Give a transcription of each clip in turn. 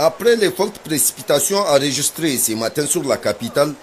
Après les fortes précipitations enregistrées ce matin sur la capitale,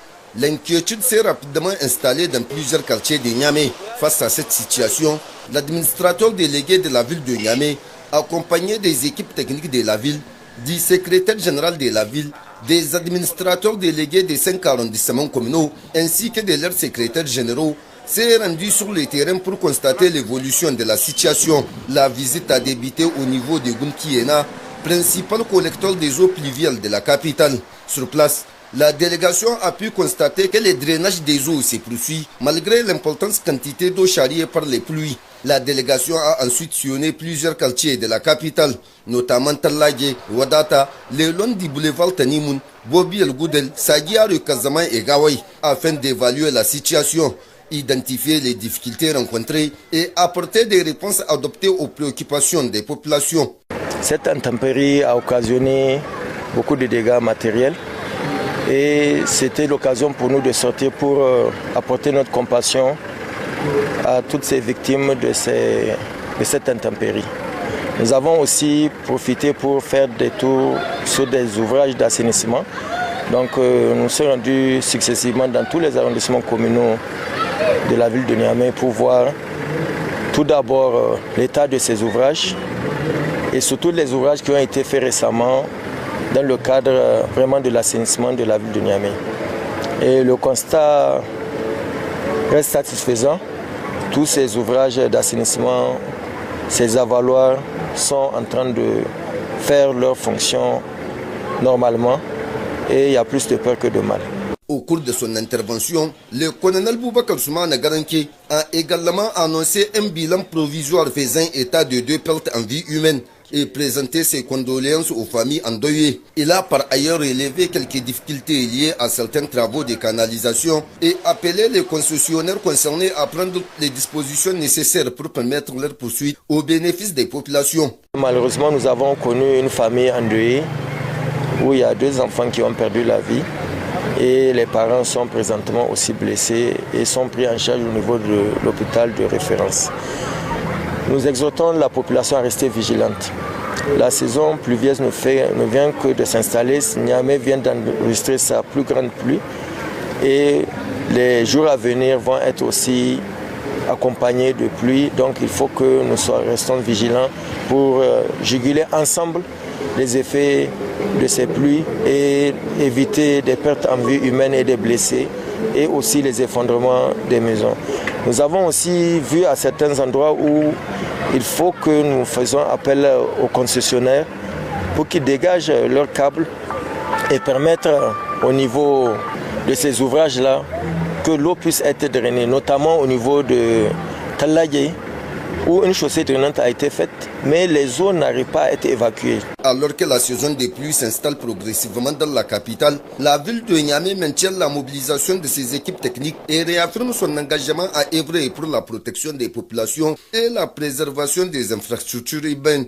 l'inquiétude s'est rapidement installée dans plusieurs quartiers de Niamey. Face à cette situation, l'administrateur délégué de la ville de Niamey, accompagné des équipes techniques de la ville, du secrétaire général de la ville, des administrateurs délégués des 5 arrondissements communaux, ainsi que de leurs secrétaires généraux, s'est rendu sur le terrain pour constater l'évolution de la situation. La visite a débuté au niveau de Gounkiena, principal collecteur des eaux pluviales de la capitale. Sur place, la délégation a pu constater que le drainage des eaux se poursuit malgré l'importante quantité d'eau charriée par les pluies. La délégation a ensuite sillonné plusieurs quartiers de la capitale, notamment Tallage, Wadata, le long du boulevard Tanimoun, Bobi El Goudel, Sagia, Kazama et Gawai, afin d'évaluer la situation, identifier les difficultés rencontrées et apporter des réponses adaptées aux préoccupations des populations. Cette intempérie a occasionné beaucoup de dégâts matériels et c'était l'occasion pour nous de sortir pour apporter notre compassion à toutes ces victimes de cette intempérie. Nous avons aussi profité pour faire des tours sur des ouvrages d'assainissement. Donc nous sommes rendus successivement dans tous les arrondissements communaux de la ville de Niamey pour voir tout d'abord l'état de ces ouvrages et surtout les ouvrages qui ont été faits récemment dans le cadre vraiment de l'assainissement de la ville de Niamey. Et le constat reste satisfaisant. Tous ces ouvrages d'assainissement, ces avaloirs sont en train de faire leur fonction normalement et il y a plus de peur que de mal. Au cours de son intervention, le colonel Boubacar Soumana Garanké a également annoncé un bilan provisoire faisant état de 2 pertes en vie humaine et présenté ses condoléances aux familles endeuillées. Il a par ailleurs relevé quelques difficultés liées à certains travaux de canalisation et appelé les concessionnaires concernés à prendre les dispositions nécessaires pour permettre leur poursuite au bénéfice des populations. Malheureusement, nous avons connu une famille endeuillée où il y a 2 enfants qui ont perdu la vie et les parents sont présentement aussi blessés et sont pris en charge au niveau de l'hôpital de référence. Nous exhortons la population à rester vigilante. La saison pluvieuse ne vient que de s'installer. Niamey vient d'enregistrer sa plus grande pluie et les jours à venir vont être aussi accompagnés de pluie. Donc il faut que nous restons vigilants pour juguler ensemble les effets de ces pluies et éviter des pertes en vie humaine et des blessés et aussi les effondrements des maisons. Nous avons aussi vu à certains endroits où il faut que nous faisons appel aux concessionnaires pour qu'ils dégagent leurs câbles et permettre au niveau de ces ouvrages-là que l'eau puisse être drainée, notamment au niveau de Tallage, où une chaussée drainante a été faite, mais les eaux n'arrivent pas à être évacuées. Alors que la saison des pluies s'installe progressivement dans la capitale, la ville de Niamey maintient la mobilisation de ses équipes techniques et réaffirme son engagement à œuvrer pour la protection des populations et la préservation des infrastructures urbaines.